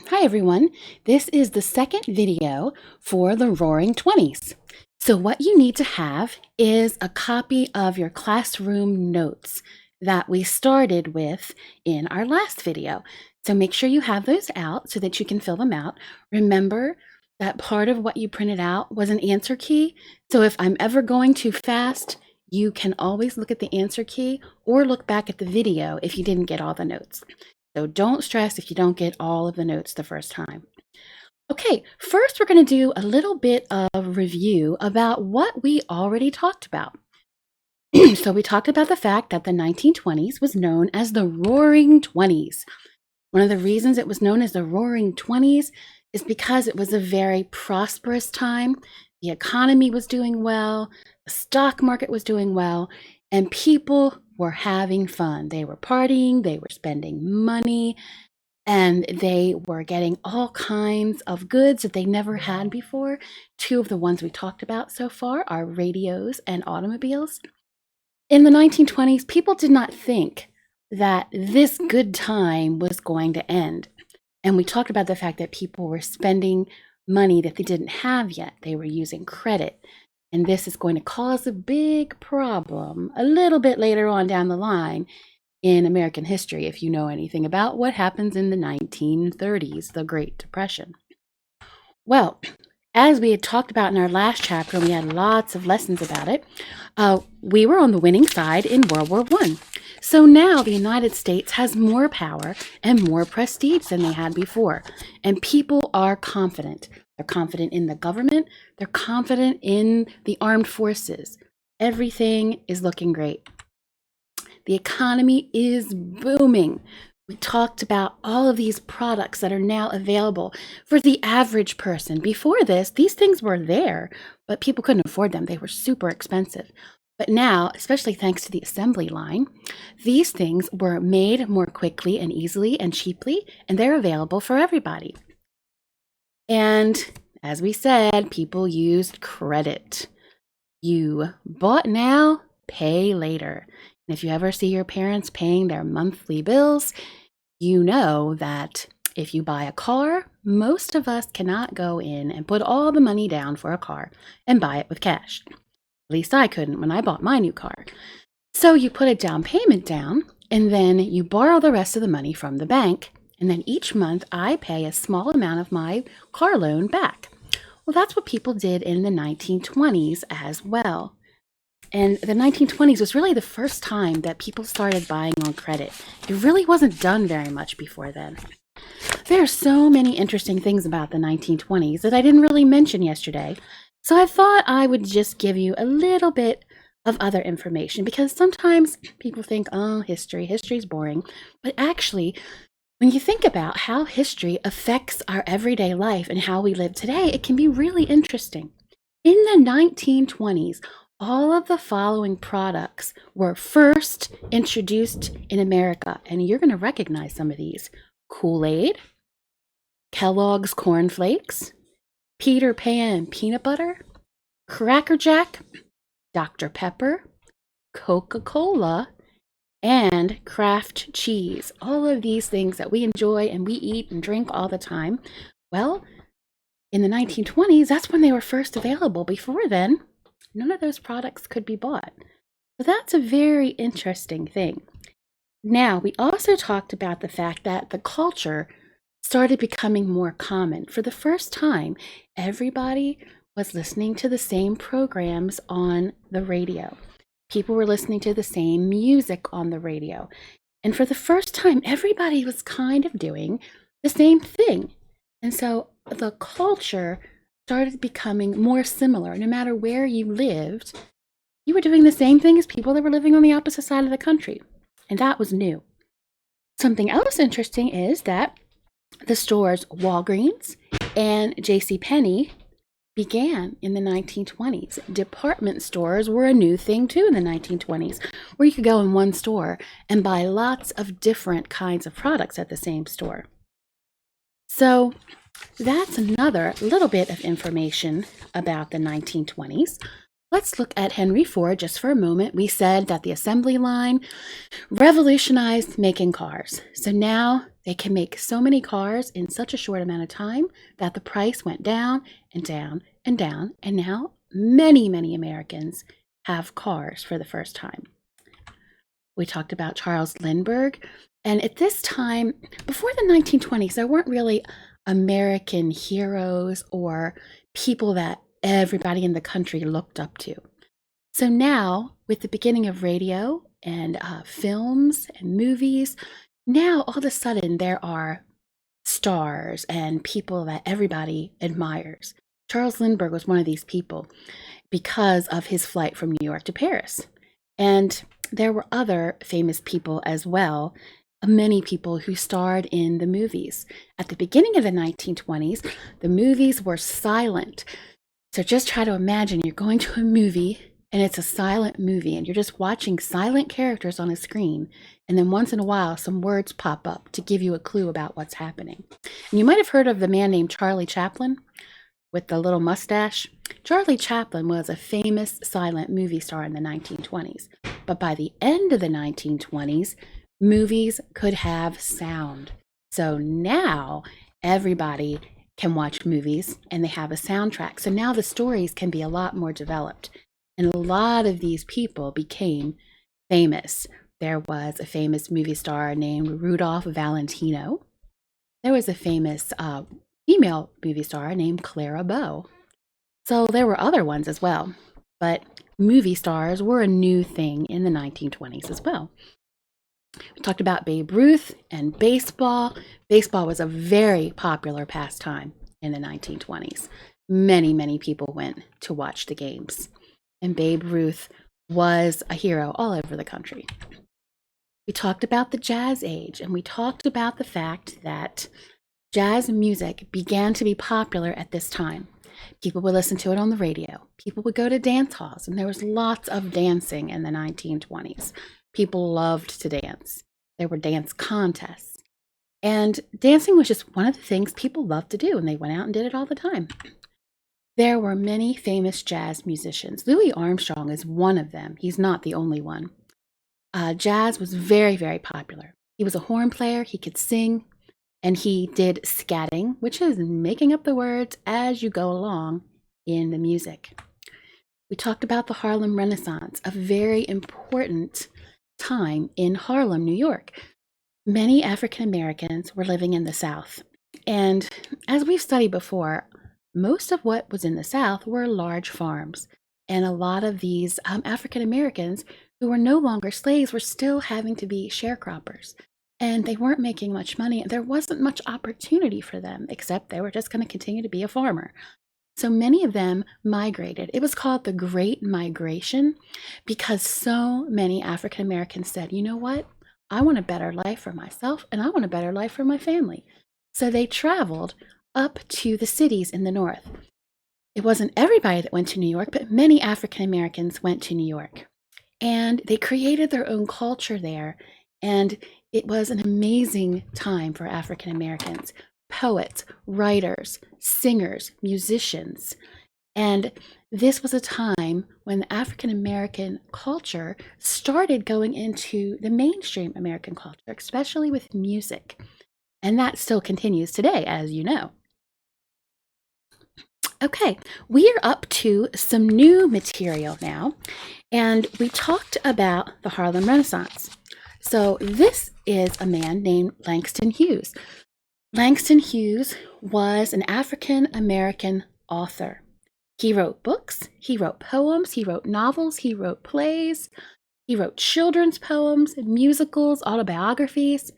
Hi everyone, this is the second video for the Roaring Twenties. So what you need to have is a copy of your classroom notes that we started with in our last video. So make sure you have those out so that you can fill them out. Remember that part of what you printed out was an answer key. So if I'm ever going too fast, you can always look at the answer key or look back at the video if you didn't get all the notes. So don't stress if you don't get all of the notes the first time. Okay, first we're going to do a little bit of review about what we already talked about. So we talked about the fact that the 1920s was known as the Roaring Twenties. One of the reasons it was known as the Roaring Twenties is because it was a very prosperous time. The economy was doing well, the stock market was doing well, and people were having fun. They were partying, they were spending money, and they were getting all kinds of goods that they never had before. Two of the ones we talked about so far are radios and automobiles. In the 1920s, people did not think that this good time was going to end. And we talked about the fact that people were spending money that they didn't have yet. They were using credit. And this is going to cause a big problem a little bit later on down the line in American history, if you know anything about what happens in the 1930s, the Great Depression. Well, as we had talked about in our last chapter, we had lots of lessons about it. We were on the winning side in World War I. So now the United States has more power and more prestige than they had before. And people are confident. They're confident in the government. They're confident in the armed forces. Everything is looking great. The economy is booming. We talked about all of these products that are now available for the average person. Before this, these things were there, but people couldn't afford them. They were super expensive. But now, especially thanks to the assembly line, these things were made more quickly and easily and cheaply, and they're available for everybody. And as we said, people used credit. You bought now, pay later. And if you ever see your parents paying their monthly bills, you know that if you buy a car, most of us cannot go in and put all the money down for a car and buy it with cash. At least I couldn't when I bought my new car. So you put a down payment down, and then you borrow the rest of the money from the bank, and then each month I pay a small amount of my car loan back. Well, that's what people did in the 1920s as well. And the 1920s was really the first time that people started buying on credit. It really wasn't done very much before then. There are so many interesting things about the 1920s that I didn't really mention yesterday, so I thought I would just give you a little bit of other information, because sometimes people think, oh, history's boring. But actually, when you think about how history affects our everyday life and how we live today, it can be really interesting. In the 1920s, all of the following products were first introduced in America, and you're going to recognize some of these. Kool-Aid, Kellogg's Corn Flakes, Peter Pan peanut butter, Cracker Jack, Dr. Pepper, Coca-Cola, and Kraft cheese. All of these things that we enjoy and we eat and drink all the time. Well, in the 1920s, that's when they were first available. Before then, none of those products could be bought. So that's a very interesting thing. Now, we also talked about the fact that the culture started becoming more common. For the first time, everybody was listening to the same programs on the radio. People were listening to the same music on the radio. And for the first time, everybody was kind of doing the same thing. And so the culture started becoming more similar. No matter where you lived, you were doing the same thing as people that were living on the opposite side of the country. And that was new. Something else interesting is that the stores Walgreens and JCPenney began in the 1920s. Department stores were a new thing too in the 1920s, where you could go in one store and buy lots of different kinds of products at the same store. So that's another little bit of information about the 1920s. Let's look at Henry Ford just for a moment. We said that the assembly line revolutionized making cars. So now they can make so many cars in such a short amount of time that the price went down and down and down. And now many, many Americans have cars for the first time. We talked about Charles Lindbergh. And at this time, before the 1920s, there weren't really American heroes or people that everybody in the country looked up to. So now, with the beginning of radio and films and movies, now all of a sudden there are stars and people that everybody admires. Charles Lindbergh was one of these people because of his flight from New York to Paris. And there were other famous people as well, many people who starred in the movies. At the beginning of the 1920s, the movies were silent. So just try to imagine you're going to a movie and it's a silent movie and you're just watching silent characters on a screen. And then once in a while, some words pop up to give you a clue about what's happening. And you might have heard of the man named Charlie Chaplin with the little mustache. Charlie Chaplin was a famous silent movie star in the 1920s. But by the end of the 1920s, movies could have sound. So now everybody can watch movies and they have a soundtrack. So now the stories can be a lot more developed. And a lot of these people became famous. There was a famous movie star named Rudolph Valentino. There was a famous female movie star named Clara Bow. So there were other ones as well. But movie stars were a new thing in the 1920s as well. We talked about Babe Ruth and baseball. Baseball was a very popular pastime in the 1920s. Many, many people went to watch the games. And Babe Ruth was a hero all over the country. We talked about the jazz age, and we talked about the fact that jazz music began to be popular at this time. People would listen to it on the radio. People would go to dance halls, and there was lots of dancing in the 1920s. People loved to dance. There were dance contests. And dancing was just one of the things people loved to do, and they went out and did it all the time. There were many famous jazz musicians. Louis Armstrong is one of them. He's not the only one. Jazz was very, very popular. He was a horn player, he could sing, and he did scatting, which is making up the words as you go along in the music. We talked about the Harlem Renaissance, a very important time in Harlem, New York. Many African Americans were living in the South. And as we've studied before, most of what was in the South were large farms. And a lot of these African Americans who were no longer slaves were still having to be sharecroppers. And they weren't making much money. There wasn't much opportunity for them, except they were just going to continue to be a farmer. So many of them migrated. It was called the Great Migration because so many African Americans said, you know what? I want a better life for myself and I want a better life for my family. So they traveled up to the cities in the North. It wasn't everybody that went to New York, but many African Americans went to New York. And they created their own culture there. And it was an amazing time for African Americans. Poets, writers, singers, musicians. And this was a time when the African American culture started going into the mainstream American culture, especially with music. And that still continues today, as you know. Okay, we are up to some new material now, and we talked about the Harlem Renaissance. So this is a man named Langston Hughes. Langston Hughes was an African American author. He wrote books, he wrote poems, he wrote novels, he wrote plays, he wrote children's poems, musicals, autobiographies.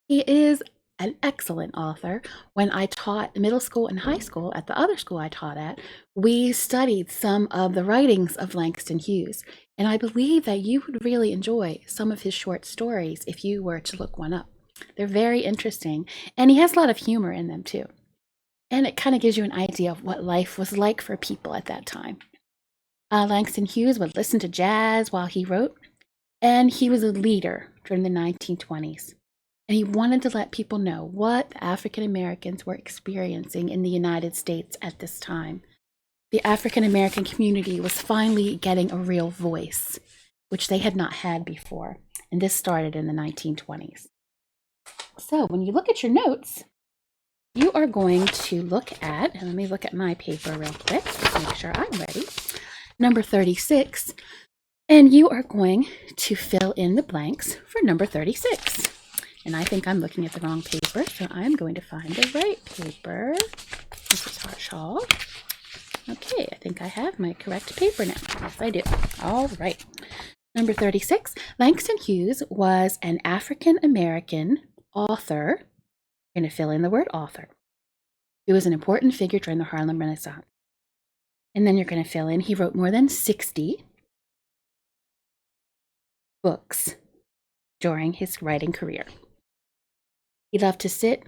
He is an excellent author. When I taught middle school and high school at the other school I taught at, we studied some of the writings of Langston Hughes. And I believe that you would really enjoy some of his short stories if you were to look one up. They're very interesting. And he has a lot of humor in them too. And it kind of gives you an idea of what life was like for people at that time. Langston Hughes would listen to jazz while he wrote. And he was a leader during the 1920s. And he wanted to let people know what African Americans were experiencing in the United States at this time. the African American community was finally getting a real voice, which they had not had before. And this started in the 1920s. So when you look at your notes, you are going to look at, and let me look at my paper real quick to make sure I'm ready, number 36, and you are going to fill in the blanks for number 36. And I think I'm looking at the wrong paper, so I'm going to find the right paper. Mrs. Harshall. Okay, I think I have my correct paper now. Yes, I do. All right. Number 36, Langston Hughes was an African-American author. You're going to fill in the word author. He was an important figure during the Harlem Renaissance. And then you're going to fill in, he wrote more than 60 books during his writing career. He loved to sit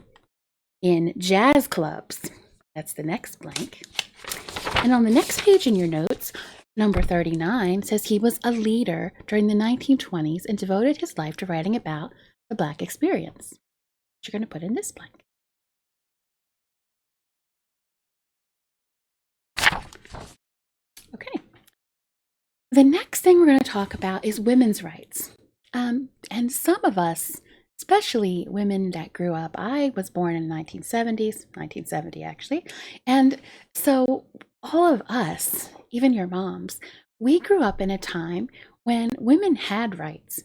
in jazz clubs. That's the next blank. And on the next page in your notes, number 39 says he was a leader during the 1920s and devoted his life to writing about the Black experience. You're going to put in this blank. Okay. The next thing we're going to talk about is women's rights. And some of us, especially women that grew up, I was born in the 1970 actually, and so all of us, even your moms, we grew up in a time when women had rights,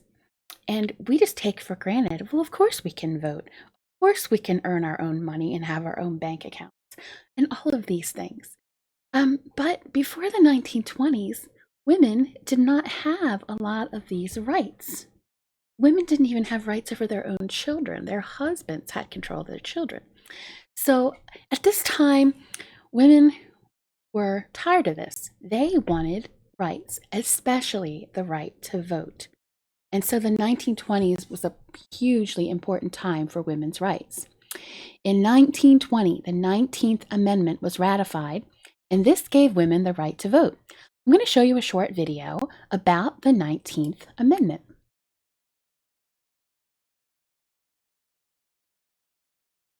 and we just take for granted, well, of course we can vote, of course we can earn our own money and have our own bank accounts, and all of these things. But before the 1920s, women did not have a lot of these rights. Women didn't even have rights over their own children. Their husbands had control of their children. So at this time, women were tired of this. They wanted rights, especially the right to vote. And so the 1920s was a hugely important time for women's rights. In 1920, the 19th Amendment was ratified, and this gave women the right to vote. I'm going to show you a short video about the 19th Amendment.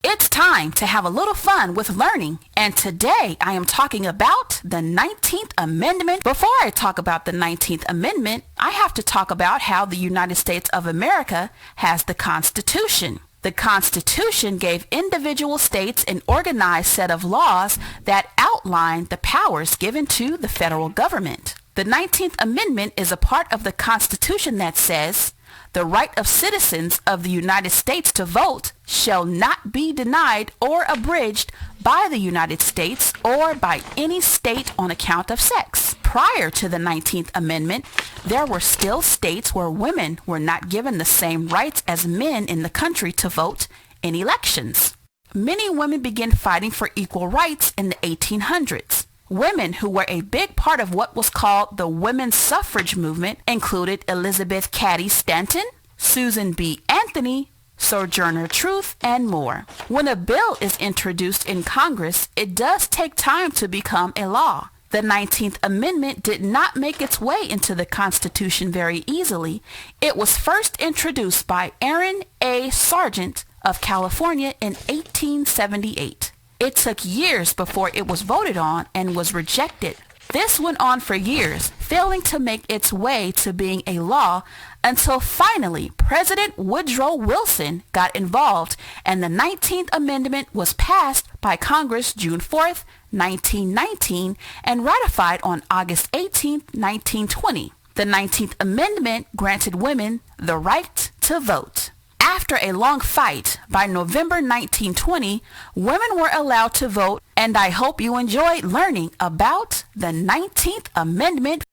It's time to have a little fun with learning, and today I am talking about the 19th Amendment. Before I talk about the 19th Amendment, I have to talk about how the United States of America has the Constitution. The Constitution gave individual states an organized set of laws that outline the powers given to the federal government. The 19th Amendment is a part of the Constitution that says, "The right of citizens of the United States to vote shall not be denied or abridged by the United States or by any state on account of sex." Prior to the 19th Amendment, there were still states where women were not given the same rights as men in the country to vote in elections. Many women began fighting for equal rights in the 1800s. Women who were a big part of what was called the women's suffrage movement included Elizabeth Cady Stanton, Susan B. Anthony, Sojourner Truth, and more. When a bill is introduced in Congress, it does take time to become a law. The 19th Amendment did not make its way into the Constitution very easily. It was first introduced by Aaron A. Sargent of California in 1878. It took years before it was voted on and was rejected. This went on for years, failing to make its way to being a law until finally President Woodrow Wilson got involved and the 19th Amendment was passed by Congress June 4th, 1919 and ratified on August 18th, 1920. The 19th Amendment granted women the right to vote. After a long fight, by November 1920, women were allowed to vote, and I hope you enjoyed learning about the 19th Amendment.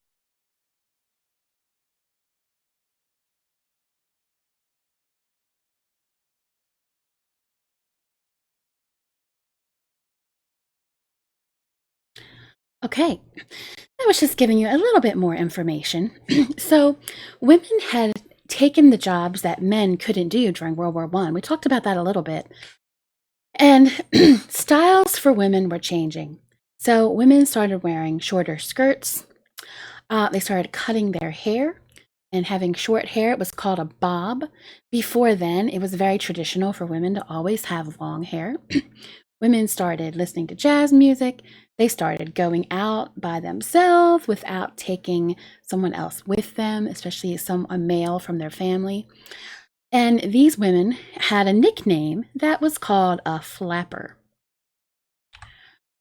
Okay, I was just giving you a little bit more information. So women had taken the jobs that men couldn't do during World War I. We talked about that a little bit. And styles for women were changing. So women started wearing shorter skirts. They started cutting their hair and having short hair. It was called a bob. Before then, it was very traditional for women to always have long hair. Women started listening to jazz music. They started going out by themselves without taking someone else with them, especially a male from their family. And these women had a nickname that was called a flapper.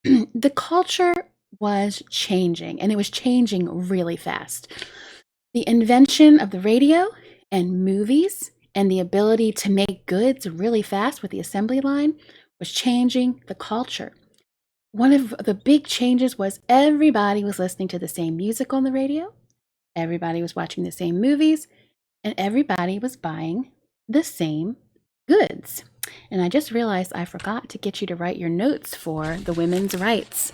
The culture was changing, and it was changing really fast. The invention of the radio and movies and the ability to make goods really fast with the assembly line was changing the culture. One of the big changes was everybody was listening to the same music on the radio, everybody was watching the same movies, and everybody was buying the same goods. And I just realized I forgot to get you to write your notes for the women's rights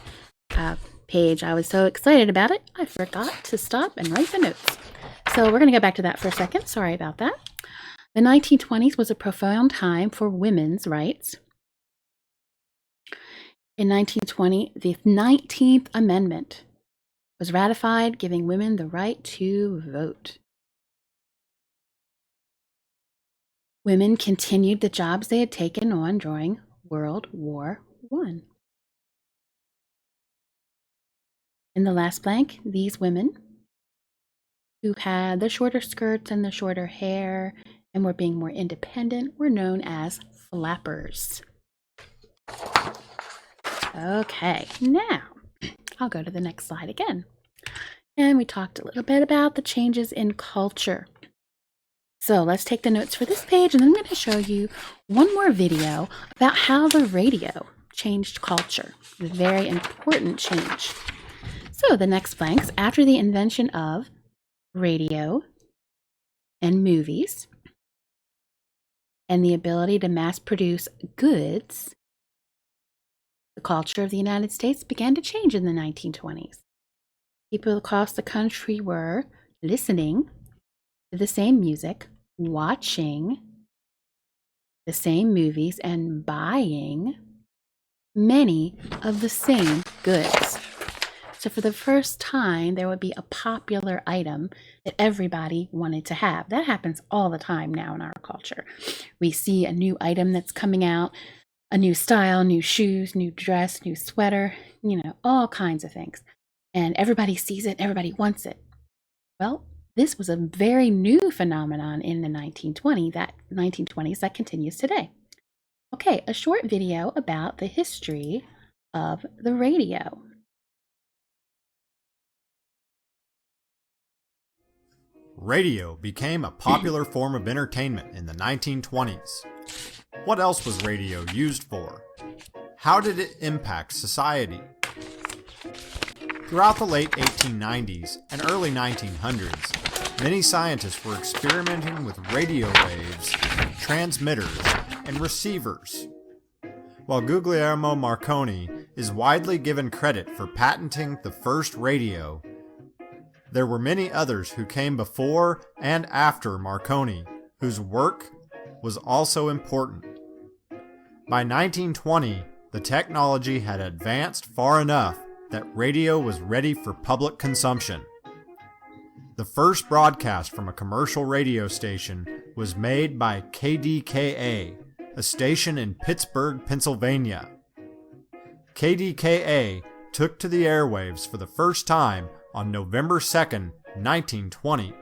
page. I was so excited about it, I forgot to stop and write the notes. So we're going to go back to that for a second. Sorry about that. The 1920s was a profound time for women's rights. In 1920, the 19th Amendment was ratified, giving women the right to vote. Women continued the jobs they had taken on during World War I. In the last blank, these women who had the shorter skirts and the shorter hair and were being more independent were known as flappers. Okay, now I'll go to the next slide again. And we talked a little bit about the changes in culture. So let's take the notes for this page, and then I'm going to show you one more video about how the radio changed culture, a very important change. So the next blanks, after the invention of radio and movies and the ability to mass produce goods, the culture of the United States began to change in the 1920s. People across the country were listening to the same music, watching the same movies, and buying many of the same goods. So for the first time, there would be a popular item that everybody wanted to have. That happens all the time now in our culture. We see a new item that's coming out, a new style, new shoes, new dress, new sweater, all kinds of things. And everybody sees it, everybody wants it. Well, this was a very new phenomenon in the 1920s that continues today. Okay, a short video about the history of the radio. Radio became a popular form of entertainment in the 1920s. What else was radio used for? How did it impact society? Throughout the late 1890s and early 1900s, many scientists were experimenting with radio waves, transmitters, and receivers. While Guglielmo Marconi is widely given credit for patenting the first radio, there were many others who came before and after Marconi, whose work was also important. By 1920, the technology had advanced far enough that radio was ready for public consumption. The first broadcast from a commercial radio station was made by KDKA, a station in Pittsburgh, Pennsylvania. KDKA took to the airwaves for the first time on November 2nd, 1920,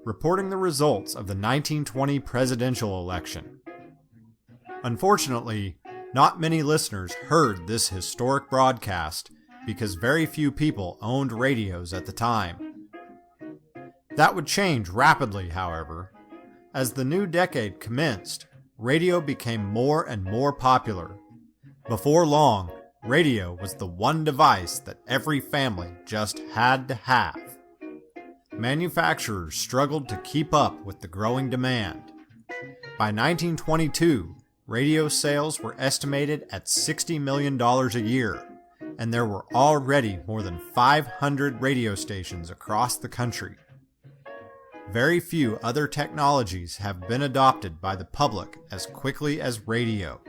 reporting the results of the 1920 presidential election. Unfortunately, not many listeners heard this historic broadcast because very few people owned radios at the time. That would change rapidly, however. As the new decade commenced, radio became more and more popular. Before long, radio was the one device that every family just had to have. Manufacturers struggled to keep up with the growing demand. By 1922, radio sales were estimated at $60 million a year, and there were already more than 500 radio stations across the country. Very few other technologies have been adopted by the public as quickly as radio.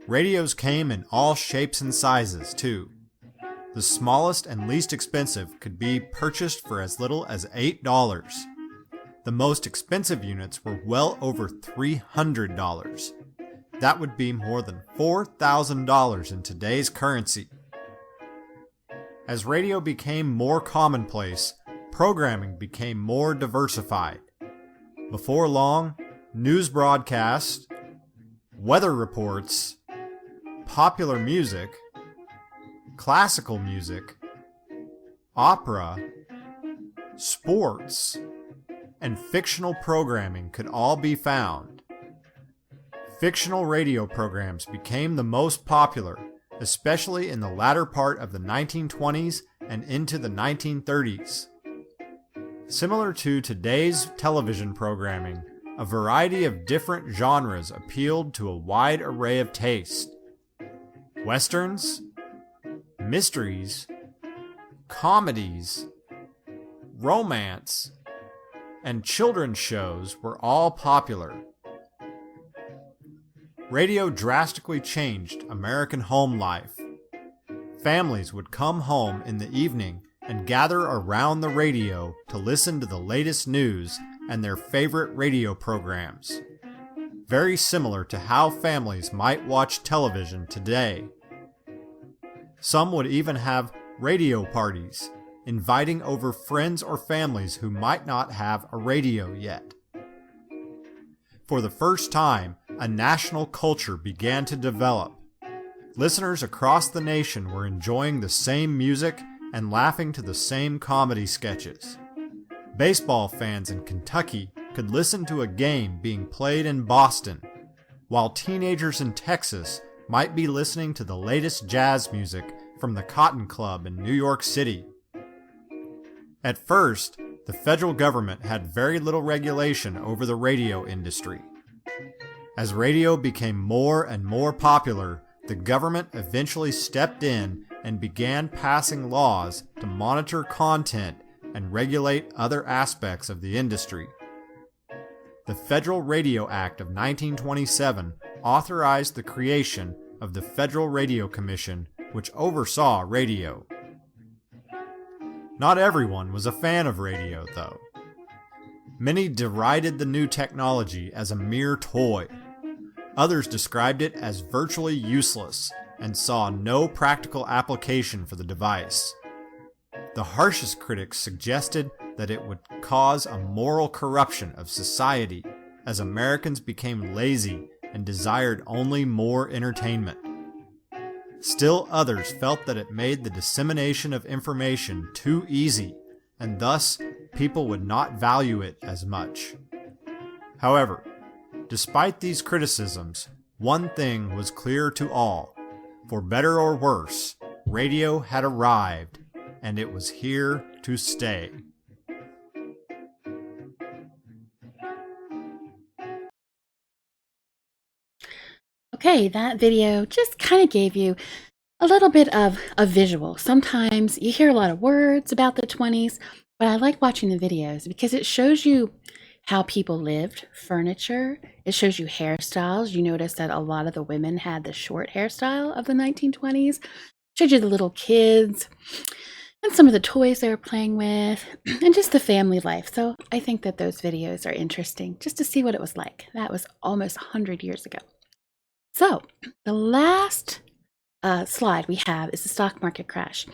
Radios came in all shapes and sizes, too. The smallest and least expensive could be purchased for as little as $8. The most expensive units were well over $300. That would be more than $4,000 in today's currency. As radio became more commonplace, programming became more diversified. Before long, news broadcasts, weather reports, popular music, classical music, opera, sports, and fictional programming could all be found. Fictional radio programs became the most popular, especially in the latter part of the 1920s and into the 1930s. Similar to today's television programming, a variety of different genres appealed to a wide array of taste. Westerns, mysteries, comedies, romance, and children's shows were all popular. Radio drastically changed American home life. Families would come home in the evening and gather around the radio to listen to the latest news and their favorite radio programs. Very similar to how families might watch television today. Some would even have radio parties, inviting over friends or families who might not have a radio yet. For the first time, a national culture began to develop. Listeners across the nation were enjoying the same music and laughing to the same comedy sketches. Baseball fans in Kentucky could listen to a game being played in Boston, while teenagers in Texas might be listening to the latest jazz music from the Cotton Club in New York City. At first, the federal government had very little regulation over the radio industry. As radio became more and more popular, the government eventually stepped in and began passing laws to monitor content and regulate other aspects of the industry. The Federal Radio Act of 1927 authorized the creation of the Federal Radio Commission, which oversaw radio. Not everyone was a fan of radio, though. Many derided the new technology as a mere toy. Others described it as virtually useless and saw no practical application for the device. The harshest critics suggested that it would cause a moral corruption of society as Americans became lazy and desired only more entertainment. Still others felt that it made the dissemination of information too easy, and thus people would not value it as much. However, despite these criticisms, one thing was clear to all. For better or worse, radio had arrived, and it was here to stay. Okay, that video just kind of gave you a little bit of a visual. Sometimes you hear a lot of words about the 20s, but I like watching the videos because it shows you how people lived, furniture. It shows you hairstyles. You notice that a lot of the women had the short hairstyle of the 1920s. It showed you the little kids and some of the toys they were playing with and just the family life. So I think that those videos are interesting just to see what it was like. That was almost 100 years ago. So the last slide we have is the stock market crash.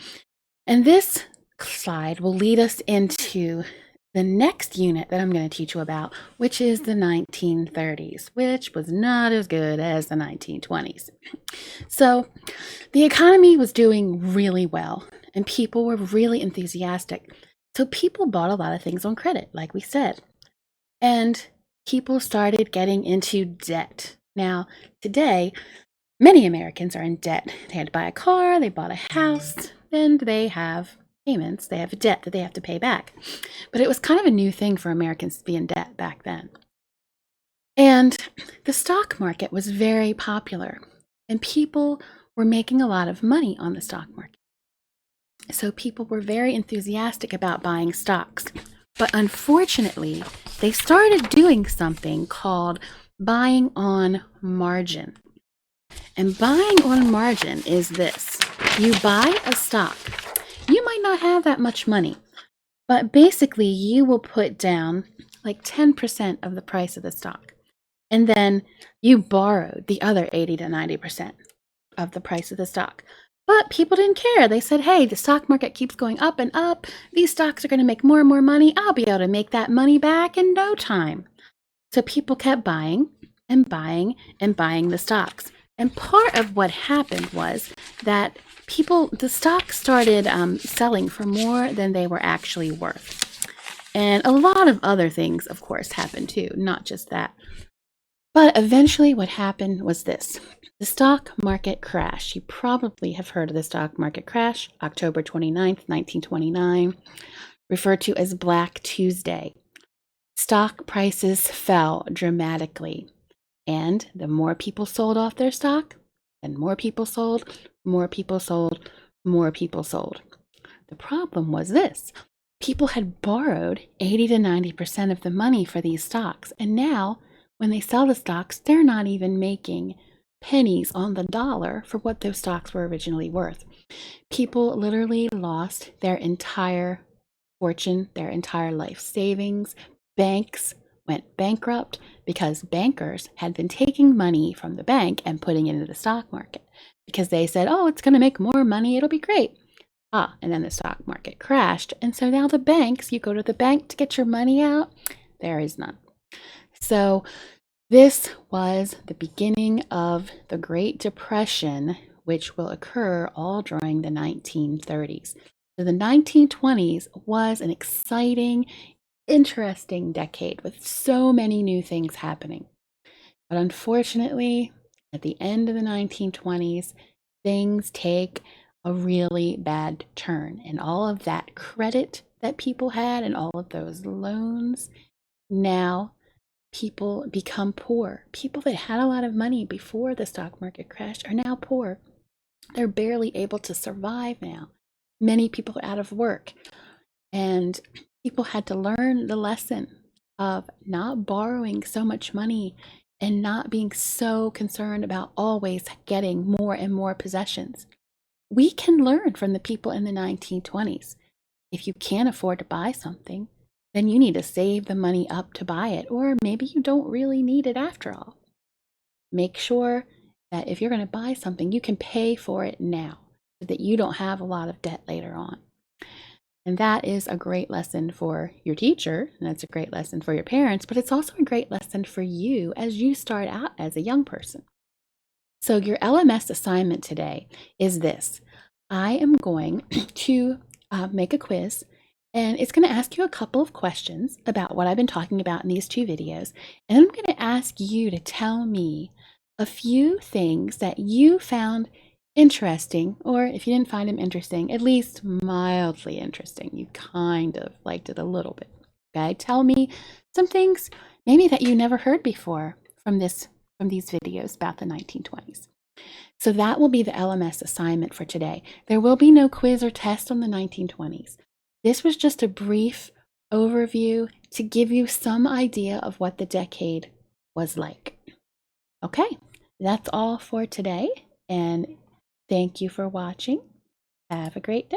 And this slide will lead us into the next unit that I'm going to teach you about, which is the 1930s, which was not as good as the 1920s. So the economy was doing really well and people were really enthusiastic. So people bought a lot of things on credit, like we said. And people started getting into debt. Now, today, many Americans are in debt. They had to buy a car, they bought a house, and they have payments. They have a debt that they have to pay back. But it was kind of a new thing for Americans to be in debt back then. And the stock market was very popular, and people were making a lot of money on the stock market. So people were very enthusiastic about buying stocks. But unfortunately, they started doing something called buying on margin. And buying on margin is this. You buy a stock. You might not have that much money, but basically you will put down like 10% of the price of the stock. And then you borrow the other 80 to 90% of the price of the stock. But people didn't care. They said, hey, the stock market keeps going up and up. These stocks are going to make more and more money. I'll be able to make that money back in no time. So people kept buying and buying and buying the stocks. And part of what happened was that the stocks started selling for more than they were actually worth. And a lot of other things, of course, happened too, not just that. But eventually what happened was this. The stock market crash. You probably have heard of the stock market crash, October 29th, 1929, referred to as Black Tuesday. Stock prices fell dramatically. And the more people sold off their stock, and more people sold, more people sold, more people sold. The problem was this. People had borrowed 80 to 90% of the money for these stocks. And now, when they sell the stocks, they're not even making pennies on the dollar for what those stocks were originally worth. People literally lost their entire fortune, their entire life savings. Banks went bankrupt because bankers had been taking money from the bank and putting it into the stock market because they said, oh, it's going to make more money. It'll be great. And then the stock market crashed. And so now the banks, you go to the bank to get your money out, there is none. So this was the beginning of the Great Depression, which will occur all during the 1930s. So the 1920s was an exciting, interesting decade with so many new things happening. But unfortunately, at the end of the 1920s, things take a really bad turn. And all of that credit that people had and all of those loans, now people become poor. People that had a lot of money before the stock market crashed are now poor. They're barely able to survive now. Many people are out of work. And people had to learn the lesson of not borrowing so much money and not being so concerned about always getting more and more possessions. We can learn from the people in the 1920s. If you can't afford to buy something, then you need to save the money up to buy it, or maybe you don't really need it after all. Make sure that if you're going to buy something, you can pay for it now so that you don't have a lot of debt later on. And that is a great lesson for your teacher, and that's a great lesson for your parents, but it's also a great lesson for you as you start out as a young person. So your LMS assignment today is this. I am going to make a quiz, and it's going to ask you a couple of questions about what I've been talking about in these two videos. And I'm going to ask you to tell me a few things that you found interesting, or if you didn't find them interesting, at least mildly interesting. You kind of liked it a little bit. Okay, tell me some things maybe that you never heard before from these videos about the 1920s. So that will be the LMS assignment for today. There will be no quiz or test on the 1920s. This was just a brief overview to give you some idea of what the decade was like. Okay, that's all for today, and thank you for watching. Have a great day.